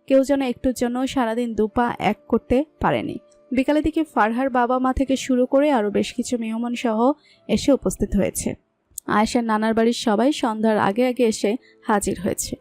কেউ যেন একটুর জন্য সারাদিন দুপা এক করতে পারেনি। বিকালের দিকে ফারহার বাবা মা থেকে শুরু করে আরও বেশ কিছু মেহমান সহ এসে উপস্থিত হয়েছে। আয়েশার নানার বাড়ির সবাই সন্ধ্যার আগে আগে এসে হাজির হয়েছে।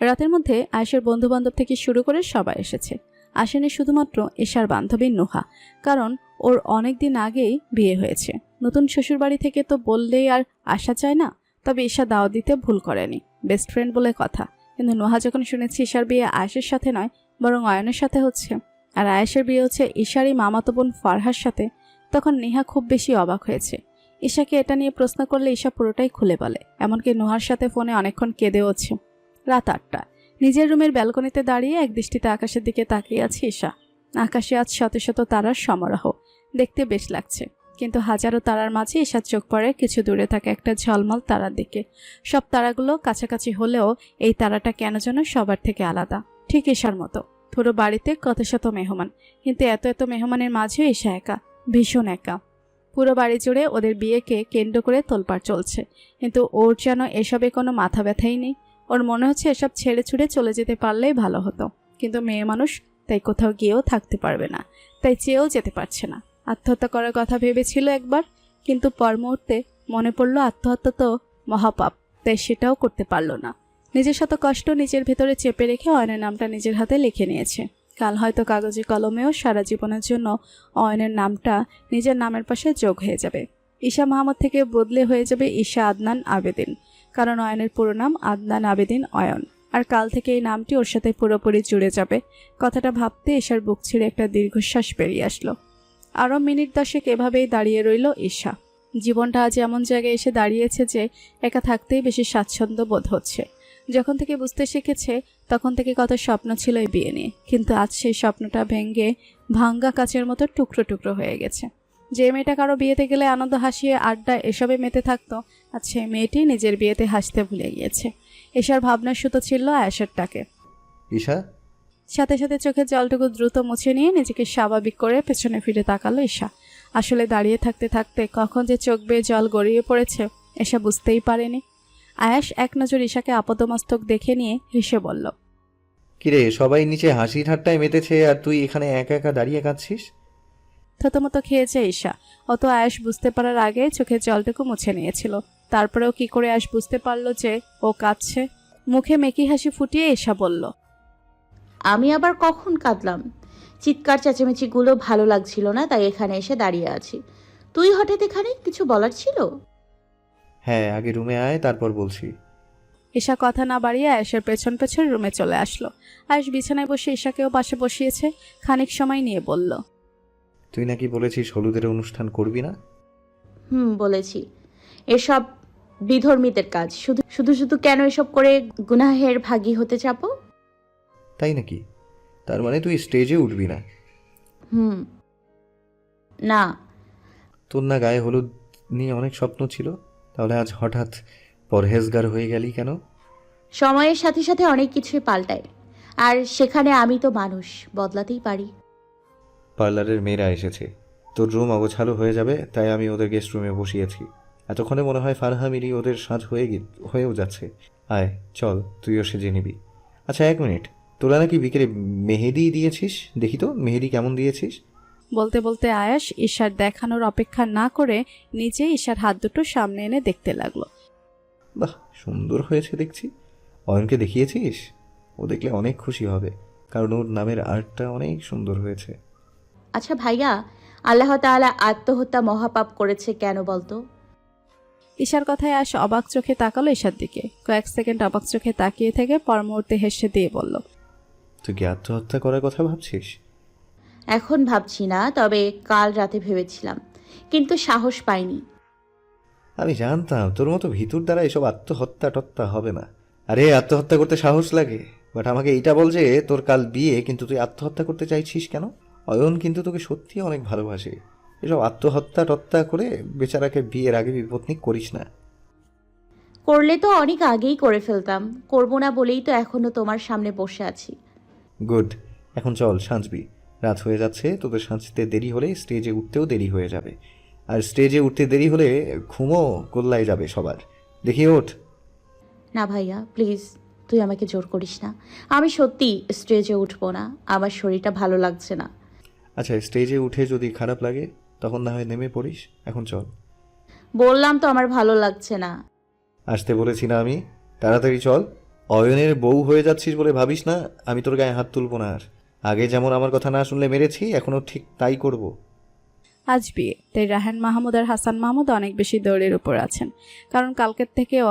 রাতের মধ্যে আয়েশার বন্ধুবান্ধব থেকে শুরু করে সবাই এসেছে। আসেনি শুধুমাত্র ঈশার বান্ধবী নুহা, কারণ ওর অনেক দিন আগেই বিয়ে হয়েছে। নতুন শ্বশুরবাড়ি থেকে তো বললেই আর আসা চায় না। তবে ঈশা দাওয়াত দিতে ভুল করেনি, বেস্ট ফ্রেন্ড বলে কথা। কিন্তু নুহা যখন শুনেছে ঈশার বিয়ে আয়েশার সাথে নয় বরং অয়নের সাথে হচ্ছে, আর আয়েশার বিয়ে হচ্ছে ঈশারই মামাতো বোন ফারহার সাথে, তখন নেহা খুব বেশি অবাক হয়েছে। ঈশাকে এটা নিয়ে প্রশ্ন করলে ঈশা পুরোটাই খুলে বলে। এমনকি নুহার সাথে ফোনে অনেকক্ষণ কেঁদেওছে। রাত 8টা। নিজের রুমের ব্যালকনিতে দাঁড়িয়ে একদৃষ্টিতে আকাশের দিকে তাকিয়ে আছে ঈশা। আকাশে আজ শত শত তারার সমারোহ, দেখতে বেশ লাগছে। কিন্তু হাজারো তারার মাঝে ঈশার চোখ পড়ে কিছু দূরে থাকা একটা ঝলমল তারার দিকে। সব তারাগুলো কাছাকাছি হলেও এই তারাটা কেন যেন সবার থেকে আলাদা, ঠিক ঈশার মতো। পুরো বাড়িতে কত শত মেহমান, কিন্তু এত এত মেহমানের মাঝেও ঈশা একা, ভীষণ একা। পুরো বাড়ি জুড়ে ওদের বিয়েকে কেন্দ্র করে তোলপাড় চলছে, কিন্তু ওর যেন এসবে কোনো মাথা ব্যথাই নেই। ওর মনে হচ্ছে এসব ছেড়ে ছুড়ে চলে যেতে পারলেই ভালো হতো, কিন্তু মেয়ে মানুষ, তাই কোথাও গিয়েও থাকতে পারবে না, তাই চেয়েও যেতে পারছে না। আত্মহত্যা করার কথা ভেবেছিল একবার, কিন্তু পর মুহূর্তে মনে পড়লো আত্মহত্যা তো মহাপাপ, তাই সেটাও করতে পারলো না। নিজের শত কষ্ট নিজের ভেতরে চেপে রেখে অয়নের নামটা নিজের হাতে লিখে নিয়েছে। কাল হয়তো কাগজে কলমেও সারা জীবনের জন্য অয়নের নামটা নিজের নামের পাশে যোগ হয়ে যাবে। ঈশা মাহমুদ থেকে বদলে হয়ে যাবে ঈশা আদনান আবেদিন, কারণ অয়নের পুরো নাম আদনান আবেদিন অয়ন। আর কাল থেকে এই নামটি ওর সাথে পুরোপুরি জুড়ে যাবে। কথাটা ভাবতে ঈশার বুক ছিঁড়ে একটা দীর্ঘশ্বাস বেরিয়ে আসলো। আরও মিনিট 10 এভাবেই দাঁড়িয়ে রইল ঈশা। জীবনটা আজ এমন জায়গায় এসে দাঁড়িয়েছে যে একা থাকতেই বেশি স্বাচ্ছন্দ্য বোধ হচ্ছে। যখন থেকে বুঝতে শিখেছে তখন থেকে কত স্বপ্ন ছিল এই বিয়ে নিয়ে, কিন্তু আজ সেই স্বপ্নটা ভেঙে ভাঙ্গা কাচের মতো টুকরো টুকরো হয়ে গেছে। যে মেয়েটা কারো বিয়েতে গেলে আনন্দ হাসিয়ে আড্ডা এসবে মেতে থাকতো, আজ সেই মেয়েটি নিজের বিয়েতে হাসতে ভুলে গিয়েছে। ঈশার ভাবনার সুতো ছিল আয়েশারটাকে। ঈশা, সাথে সাথে চোখের জলটুকু দ্রুত মুছে নিয়ে নিজেকে স্বাভাবিক করে পেছনে ফিরে তাকালো ঈশা। আসলে দাঁড়িয়ে থাকতে থাকতে কখন যে চোখ বেয়ে জল গড়িয়ে পড়েছে ঈশা বুঝতেই পারেনি। আয়েশ এক নজর ঈশাকে আপাদমস্তক দেখে নিয়ে হেসে বলল, কিরে, সবাই নিচে হাসি ঠাট্টায় মেতেছে আর তুই এখানে একা একা দাঁড়িয়ে কাঁদছিস? থতমতো খেয়েছে ঈশা। অত আয়েশ বুঝতে পারার আগে চোখের জলটুকু মুছে নিয়েছিল। তারপরেও কি করে আয়েশ বুঝতে পারলো যে ও কাঁদছে? মুখে মেকি হাসি ফুটিয়ে ঈশা বলল, আমি আবার কখন কাঁদলাম? চিৎকার চেঁচামেচিগুলো ভালো লাগছিল না, তাই এখানে এসে দাঁড়িয়ে আছি। তুই হঠাৎ এখানে, কিছু বলার ছিল? হ্যাঁ, আগে রুমে আয়, তারপর বলছি। ঈশা কথা না বাড়িয়ে আয়েশের পেছন পেছন রুমে চলে আসলো। আয়েশ বিছানায় বসে ঈশাকেও পাশে বসিয়েছে। খানিক সময় নিয়ে বলল, তুই নাকি বলেছিস হলুদের অনুষ্ঠান করবি না? বলেছি। এসব বিধর্মীদের কাজ। শুধু শুধু শুধু কেন এসব করে গুনাহের ভাগী হতে চাপো? তাই নাকি? তার মানে তুই স্টেজে উঠবি না? না। তোর না গায়ে হলুদ নিয়ে অনেক স্বপ্ন ছিল, তাহলে আজ হঠাৎ পরহেজগার হয়ে গেলি কেন? সময়ের সাথে সাথে অনেক কিছুই পাল্টায়, আর সেখানে আমি তো মানুষ, বদলাতেই পারি। পার্লারের মেয়েরা এসেছে, তোর রুম অগোছালো হয়ে যাবে, তাই আমি ওদের গেস্ট রুমে বসিয়েছি। এতক্ষণে মনে হয় ফারহা মিলি ওদের সাজ হয়েও যাচ্ছে। আয় চল, তুইও সেজে নিবি। আচ্ছা 1 মিনিট, তোরা নাকি বিকেলে মেহেদি দিয়েছিস, দেখি তো মেহেদি কেমন দিয়েছিস? বলতে বলতে আয়েশ ঈশার দেখানোর অপেক্ষা না করে নিজে ঈশার হাত দুটো সামনে এনে দেখতে লাগলো। বাহ, সুন্দর হয়েছে দেখছি। অয়নকে দেখিয়েছিস? ও দেখলে অনেক খুশি হবে, কারণ ওর নামের আর্টটা অনেক সুন্দর হয়েছে। আচ্ছা ভাইয়া, আল্লাহ তাআলা আত্মহত্যা মহাপাপ করেছে কেন বলতো? ঈশার কথায় আয়েশ অবাক চোখে তাকালো ঈশার দিকে। কয়েক সেকেন্ড অবাক চোখে তাকিয়ে থেকে পর মুহূর্তে হেসে দিয়ে বলল, তুই কি আত্মহত্যা করার কথা ভাবছিস? এখন ভাবছি না, তবে কাল রাতে ভেবেছিলাম, কিন্তু সাহস পাইনি। আমি জানতাম তোর মতো ভিতর দ্বারা এসব আত্মহত্যা টত্যা হবে না। আরে আত্মহত্যা করতে সাহস লাগে, বাট আমাকে এইটা বল যে তোর কাল বিয়ে, কিন্তু তুই আত্মহত্যা করতে চাইছিস কেন? অয়ন কিন্তু তোকে সত্যি অনেক ভালোবাসে। এসব আত্মহত্যা টত্যা করে বেচারাকে বিয়ের আগে বিপত্নী করিস না। করলে তো অনেক আগেই করে ফেলতাম, করবো না বলেই তো এখনো তোমার সামনে বসে আছি। গুড, এখন চল সাজবি। রাত হয়ে যাচ্ছে, তোদের সাজতে দেরি হলে স্টেজে উঠতেও দেরি হয়ে যাবে, আর স্টেজে উঠতে দেরি হলে ঘুমও গোল্লায় যাবে সবার। দেখি ওঠ। না ভাইয়া প্লিজ, তুই আমাকে জোর করিস না। আমি সত্যি স্টেজে উঠবো না, আমার শরীরটা ভালো লাগছে না। আচ্ছা, স্টেজে উঠে যদি খারাপ লাগে তখন না হয় নেমে পড়িস। এখন চল। বললাম তো আমার ভালো লাগছে না। আসতে বলেছি না আমি? তাড়াতাড়ি চল। অয়নের বউ হয়ে যাচ্ছিস বলে ভাবিস না আমি তোর গায়ে হাত তুলবো না আর। আগে যেমন আমার কথা না শুনলে মেরেছি, এখনও ঠিক তাই করব। আজ বিয়ে, তাই রায়হান মাহমুদ আর হাসান মাহমুদ অনেক বেশি দৌড়ের উপর আছেন, কারণ কালকের থেকেও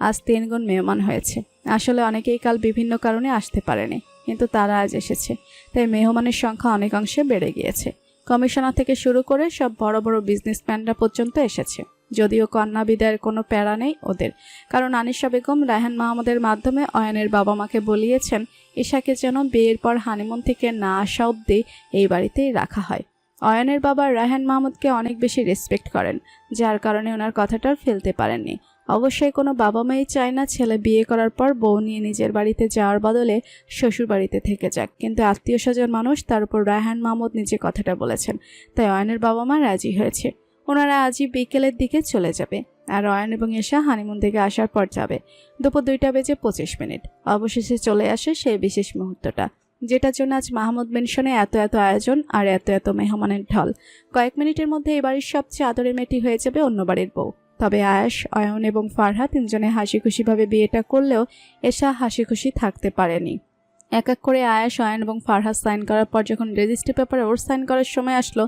আজ 3 গুণ মেহমান হয়েছে। আসলে অনেকেই কাল বিভিন্ন কারণে আসতে পারেনি, কিন্তু তারা আজ এসেছে, তাই মেহমানের সংখ্যা অনেকাংশে বেড়ে গিয়েছে। কমিশনার থেকে শুরু করে সব বড় বড় বিজনেসম্যানরা পর্যন্ত এসেছে। যদিও কন্যা বিদায়ের কোনো প্যারা নেই ওদের, কারণ আনিশা বেগম রায়হান মাহমুদের মাধ্যমে অয়নের বাবা মাকে বলিয়েছেন ঈশাকে যেন বিয়ের পর হানিমুন থেকে না আসা অবধি এই বাড়িতেই রাখা হয়। অয়নের বাবা রায়হান মাহমুদকে অনেক বেশি রেসপেক্ট করেন, যার কারণে ওনার কথাটা ফেলতে পারেননি। অবশ্যই কোনো বাবা মাই চায় না ছেলে বিয়ে করার পর বউ নিয়ে নিজের বাড়িতে যাওয়ার বদলে শ্বশুর বাড়িতে থেকে যাক, কিন্তু আত্মীয় স্বজন মানুষ, তার উপর রায়হান মাহমুদ নিজে কথাটা বলেছেন, তাই অয়নের বাবা মা রাজি হয়েছে। ওনারা আজই বিকেলের দিকে চলে যাবে, আর অয়ন এবং ঈশা হানিমুন থেকে আসার পর যাবে। দুপুর 2:25 অবশেষে চলে আসে সেই বিশেষ মুহূর্তটা, যেটার জন্য আজ মাহমুদ মেনশনে এত এত আয়োজন আর এত এত মেহমানের ঢল। কয়েক মিনিটের মধ্যে এই বাড়ির সবচেয়ে আদরের মেয়েটি হয়ে যাবে অন্য বাড়ির বউ। তবে আয়াস, অয়ন এবং ফারহা তিনজনে হাসি খুশিভাবে বিয়েটা করলেও এশা হাসি খুশি থাকতে পারেনি। এক এক করে আয়াস, অয়ন এবং ফারহা সাইন করার পর যখন রেজিস্ট্রি পেপারে ওর সাইন করার সময় আসলো,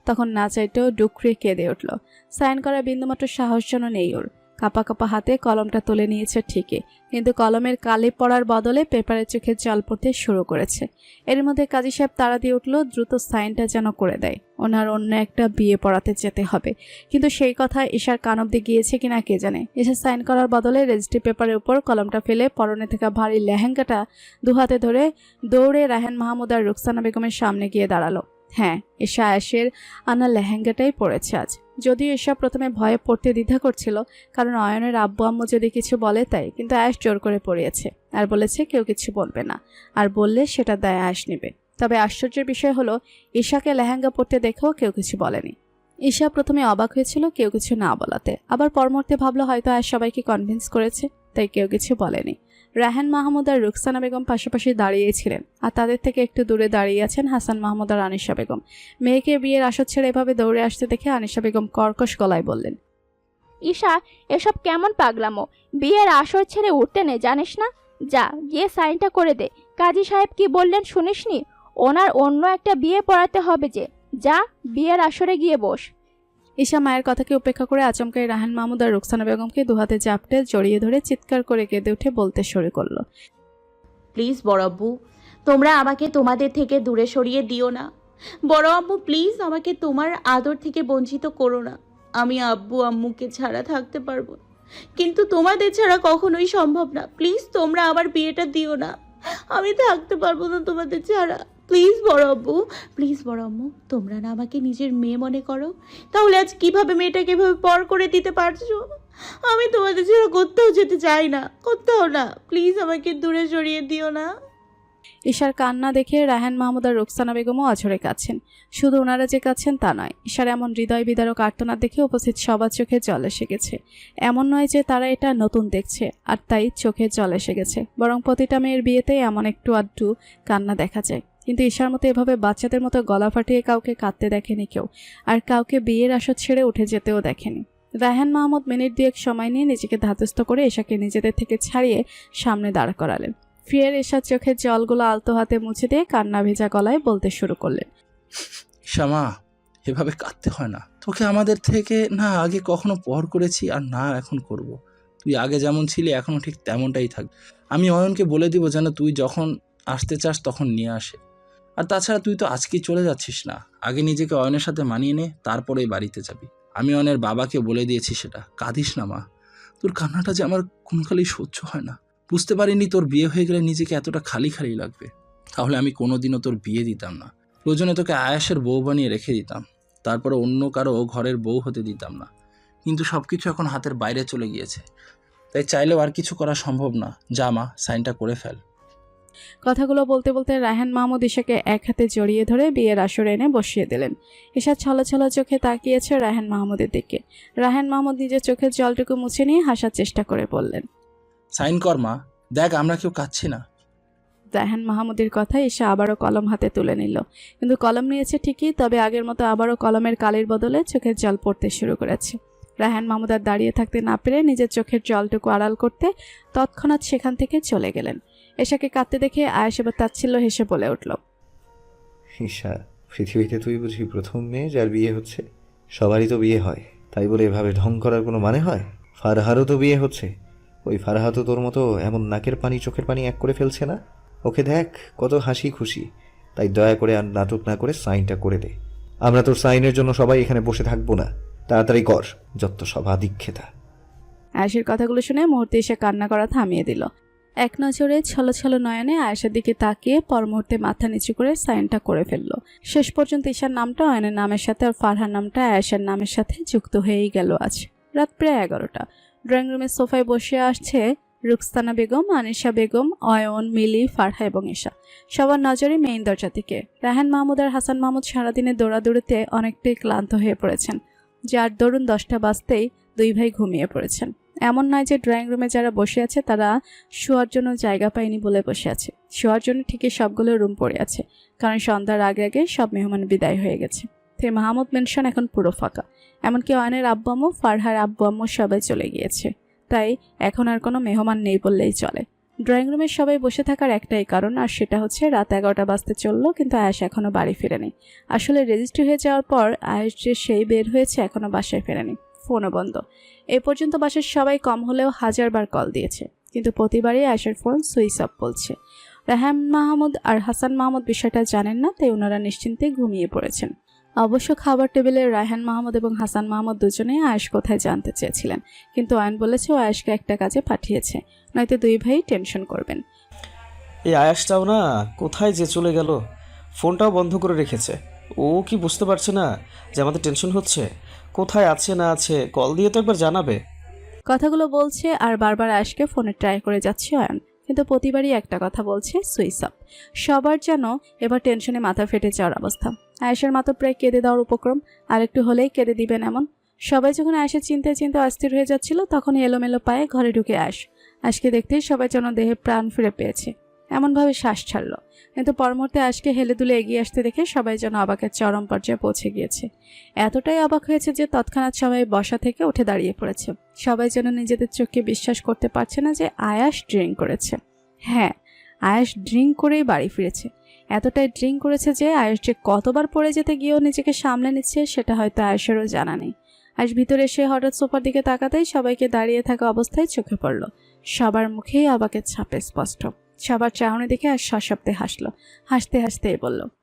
তখন না চাইতেও ডুকরে কেঁদে উঠল। সাইন করার বিন্দুমাত্র সাহস যেন নেই ওর। কাপা কাপা হাতে কলমটা তুলে নিয়েছে ঠিকই, কিন্তু কলমের কালি পড়ার বদলে পেপারের চোখে জল পড়তে শুরু করেছে। এর মধ্যে কাজী সাহেব তাড়া দিয়ে উঠল দ্রুত সাইনটা যেন করে দেয়, ওনার অন্য একটা বিয়ে পড়াতে যেতে হবে। কিন্তু সেই কথা ঈশার কান অব্দি গিয়েছে কিনা কে জানে। ঈশা সাইন করার বদলে রেজিস্ট্রি পেপারের উপর কলমটা ফেলে পরনে থাকা ভারী লেহেঙ্গাটা দুহাতে ধরে দৌড়ে রায়হান মাহমুদ আর রুকসানা বেগমের সামনে গিয়ে দাঁড়ালো। হ্যাঁ, ঈশা আয়েশের আনা লেহেঙ্গাটাই পরেছে আজ। যদিও ঈশা প্রথমে ভয়ে পড়তে দ্বিধা করছিল, কারণ অয়নের আব্বু আম্মু যদি কিছু বলে তাই, কিন্তু আয়েশ জোর করে পড়িয়েছে আর বলেছে কেউ কিছু বলবে না, আর বললে সেটা দায় আয়েশ নেবে। তবে আশ্চর্যের বিষয় হলো ঈশাকে লেহেঙ্গা পরতে দেখেও কেউ কিছু বলেনি। ঈশা প্রথমে অবাক হয়েছিল কেউ কিছু না বলাতে, আবার পরমুহূর্তে ভাবলো হয়তো আয়েশ সবাইকে কনভিন্স করেছে, তাই কেউ কিছু বলেনি। রায়হান মাহমুদ আর রুকসানা বেগম পাশাপাশি দাঁড়িয়েছিলেন, আর তাদের থেকে একটু দূরে দাঁড়িয়ে আছেন হাসান মাহমুদ আর আনিশা বেগম। মেয়েকে বিয়ের আসর ছেড়ে এভাবে দৌড়ে আসতে দেখে আনিশা বেগম কর্কশ গলায় বললেন, ঈশা, এসব কেমন পাগলামো? বিয়ের আসর ছেড়ে উঠতে নেই জানিস না? যা গিয়ে সাইনটা করে দে। কাজী সাহেব কি বললেন শুনিসনি? ওনার অন্য একটা বিয়ে পড়াতে হবে যে। যা বিয়ের আসরে গিয়ে বস। ঈশা মায়ের কথাকে উপেক্ষা করে আচমকাই রায়হান মাহমুদ আর রুকসানা বেগমকে দুহাতে চাপটে জড়িয়ে ধরে চিৎকার করে কেঁদে উঠে বলতে শুরু করলো, প্লিজ বড় আব্বু, তোমরা আমাকে তোমাদের থেকে দূরে সরিয়ে দিও না। বড় আব্বু প্লিজ আমাকে তোমার আদর থেকে বঞ্চিত করো না। আমি আব্বু আম্মুকে ছাড়া থাকতে পারবো না, কিন্তু তোমাদের ছাড়া কখনোই সম্ভব না। প্লিজ তোমরা আমার বিয়েটা দিও না, আমি থাকতে পারবো না তোমাদের ছাড়া। প্লিজ বড় আব্বু, প্লিজ বড় আম্মু, তোমরা না আমাকে নিজের মেয়ে মনে করো, তাহলে আজ কিভাবে মেয়েটাকে এভাবে পর করে দিতে পারছো? আমি তোমাদের ছাড়া কোথাও যেতে চাই না, কোথাও না। প্লিজ আমাকে দূরে সরিয়ে দিও না। ঈশার কান্না দেখে রায়হান মাহমুদ আর রুকসানা বেগমও অঝরে কাঁদছেন। শুধু ওনারা যে কাঁদছেন তা নয়, ঈশার এমন হৃদয় বিদারক আর্তনাদ দেখে উপস্থিত সবার চোখে জল এসে গেছে। এমন নয় যে তারা এটা নতুন দেখছে আর তাই চোখে জল এসে গেছে, বরং প্রতিটা মেয়ের বিয়েতেই এমন একটু আধটু কান্না দেখা যায়, কিন্তু ঈশার মতো এভাবে বাচ্চাদের মতো গলা ফাটিয়ে কাউকে কাঁদতে দেখেনি কেউ, আর কাউকে বিয়ের আসর ছেড়ে উঠে যেতেও দেখেনি। রায়হান মাহমুদ মিনিট 2 সময় নিয়ে নিজেকে ধাতস্থ করে ঈশাকে নিজেদের থেকে ছাড়িয়ে সামনে দাঁড় করালেন। ফিরে ঈশার চোখের জলগুলো আলতো হাতে মুছে দিয়ে কান্না ভেজা গলায় বলতে শুরু করলেন, শ্যামা, এভাবে কাঁদতে হয় না। তোকে আমাদের থেকে না আগে কখনো পর করেছি আর না এখন করব। তুই আগে যেমন ছিলি এখনো ঠিক তেমনটাই থাক। আমি অয়নকে বলে দিব যেন তুই যখন আসতে চাস তখন নিয়ে আসে। আর তাছাড়া তুই তো আজকেই চলে যাচ্ছিস না, আগে নিজেকে অয়নের সাথে মানিয়ে নে, তারপরেই বাড়িতে যাবি। আমি অয়নের বাবাকে বলে দিয়েছি সেটা। কাঁদিস না মা, তোর কান্নাটা যে আমার কোনকালেই সহ্য হয় না। বুঝতে পারিনি তোর বিয়ে হয়ে গেলে নিজেকে এতটা খালি খালি লাগবে। তাহলে আমি কোনোদিনও তোর বিয়ে দিতাম না। প্রয়োজনে তোকে আয়াসের বউ বানিয়ে রেখে দিতাম, তারপরে অন্য কারো ঘরের বউ হতে দিতাম না। কিন্তু সব কিছু এখন হাতের বাইরে চলে গিয়েছে, তাই চাইলেও আর কিছু করা সম্ভব না। যা মা, সাইনটা করে ফেল। কথাগুলো বলতে বলতে রায়হান মাহমুদ ঈশাকে এক হাতে জড়িয়ে ধরে বিয়ের আসরে এনে বসিয়ে দিলেন। ঈশা ছলছল চোখে তাকিয়েছে রায়হান মাহমুদের দিকে। রায়হান মাহমুদ নিজের চোখের জলটুকু মুছে নিয়ে হাসার চেষ্টা করে বললেন, সাইন কর মা, দেখ আমরা কেউ কাচ্ছি না। রায়হান মাহমুদের কথা এসে আবারও কলম হাতে তুলে নিল, কিন্তু কলম নিয়েছে ঠিকই, তবে আগের মতো আবারও কলমের কালির বদলে চোখের জল পড়তে শুরু করেছে। রায়হান মাহমুদ আর দাঁড়িয়ে থাকতে না পেরে নিজের চোখের জলটুকু আড়াল করতে তৎক্ষণাৎ সেখান থেকে চলে গেলেন। এশাকে কাঁদতে দেখে আয়েশ এবার তাচ্ছিল্য হেসে বলে উঠল, ঈশা, পৃথিবীতে তুই বুঝি প্রথম মেয়ে যার বিয়ে হচ্ছে? সবারই তো বিয়ে হয়, তাই বলে এভাবে ঢং করার কোনো মানে হয়? ফারহারও তো বিয়ে হচ্ছে, ওই ফারহা তো তোর মতো এমন নাকের পানি চোখের পানি এক করে ফেলছে না। ওকে দেখ কত হাসি খুশি, তাই দয়া করে আর নাটক না করে সাইনটা করে দে। আমরা তোর সাইনের জন্য সবাই এখানে বসে থাকবো না, তাড়াতাড়ি কর, যত সব আদিক্ষেতা। আয়েশের কথাগুলো শুনে মুহূর্তে এসে কান্না করা থামিয়ে দিল। এক নজরে ছলো নয়নে আয়েশের দিকে তাকিয়ে পর মুহূর্তে মাথা নিচু করে সাইনটা করে ফেলল। শেষ পর্যন্ত ঈশার নামটা অয়নের নামের সাথে আর ফারহার নামটা আয়েশের নামের সাথে যুক্ত হয়েই গেল। আজ রাত প্রায় 11টা। ড্রয়িং রুমের সোফায় বসে আসছে রুকসানা বেগম, আনিশা বেগম, অয়ন, মিলি, ফারহা এবং ঈশা। সবার নজরে মেইন দরজা থেকে। রায়হান মাহমুদ আর হাসান মাহমুদ সারাদিনের দৌড়াদৌড়িতে অনেকটাই ক্লান্ত হয়ে পড়েছেন, যার দরুন 10টা বাজতেই দুই ভাই ঘুমিয়ে পড়েছেন। এমন নয় যে ড্রয়িং রুমে যারা বসে আছে তারা শোয়ার জন্য জায়গা পায়নি বলে বসে আছে। শোয়ার জন্য ঠিকই সবগুলো রুম পড়ে আছে, কারণ সন্ধ্যার আগে আগে সব মেহমান বিদায় হয়ে গেছে। তাই মাহমুদ মেনশন এখন পুরো ফাঁকা। এমনকি অয়নের আব্বু আম্মু, ফারহার আব্বু আম্মু সবাই চলে গিয়েছে। তাই এখন আর কোনো মেহমান নেই বললেই চলে। ড্রয়িং রুমে সবাই বসে থাকার একটাই কারণ, আর সেটা হচ্ছে রাত 11টা বাজতে চললো, কিন্তু আয়েশ এখনও বাড়ি ফেরেনি। আসলে রেজিস্ট্রি হয়ে যাওয়ার পর আয়েশ যে সেই বের হয়েছে, এখনও বাসায় ফেরেনি। ফোনও বন্ধ। এ পর্যন্ত বাসার সবাই কম হলেও 1000বার কল দিয়েছে, কিন্তু প্রতিবারই আয়েশের ফোন সুইচ অফ বলছে। রায়হান মাহমুদ আর হাসান মাহমুদ বিষয়টা জানেন না, তাই ওনারা নিশ্চিন্তে ঘুমিয়ে পড়েছেন। অবশ্য খাবার টেবিলে রায়হান মাহমুদ এবং হাসান মাহমুদ দুজনেই আয়েশ কোথায় জানতে চেয়েছিলেন, কিন্তু অয়ন বলেছে ও আয়েশকে একটা কাজে পাঠিয়েছে, নয়তো দুই ভাই টেনশন করবেন। এই আয়াসটাও না কোথায় যে চলে গেল, ফোনটাও বন্ধ করে রেখেছে। ও কি বুঝতে পারছে না যে আমাদের টেনশন হচ্ছে? কোথায় আছে না আছে কল দিয়ে তো একবার জানাবে। কথাগুলো বলছে আর বারবার আয়েশকে ফোনে ট্রাই করে যাচ্ছে অয়ন, কিন্তু প্রতিবারই একটা কথা বলছে, সুইচ অফ। সবার যেন এবার টেনশনে মাথা ফেটে যাওয়ার অবস্থা। আয়েশের মা তো প্রায় কেঁদে দেওয়ার উপক্রম, আর একটু হলেই কেঁদে দিবেন এমন। সবাই যখন আয়েশের চিন্তায় অস্থির হয়ে যাচ্ছিল, তখনই এলোমেলো পায়ে ঘরে ঢুকে আয়েশকে দেখতেই সবাই যেন দেহে প্রাণ ফিরে পেয়েছে, এমনভাবে শ্বাস ছাড়লো। কিন্তু পর মুহূর্তে আয়েশকে হেলে দুলে এগিয়ে আসতে দেখে সবাই যেন অবাকের চরম পর্যায়ে পৌঁছে গিয়েছে। এতটাই অবাক হয়েছে যে তৎক্ষণাৎ সবাই বসা থেকে উঠে দাঁড়িয়ে পড়েছে। সবাই যেন নিজেদের চোখকে বিশ্বাস করতে পারছে না যে আয়েশ ড্রিঙ্ক করেছে। হ্যাঁ, আয়েশ ড্রিঙ্ক করেই বাড়ি ফিরেছে। এতটাই ড্রিঙ্ক করেছে যে আয়েশ যে কতবার পড়ে যেতে গিয়েও নিজেকে সামলে নিচ্ছে সেটা হয়তো আয়েশেরও জানা নেই। আয়েশ ভিতরে এসে হঠাৎ সোফার দিকে তাকাতেই সবাইকে দাঁড়িয়ে থাকা অবস্থায় চোখে পড়ল। সবার মুখেই অবাকের ছাপে স্পষ্ট। সবার চাহনি দেখে আর সশব্দে হাসলো। হাসতে হাসতেই বলল,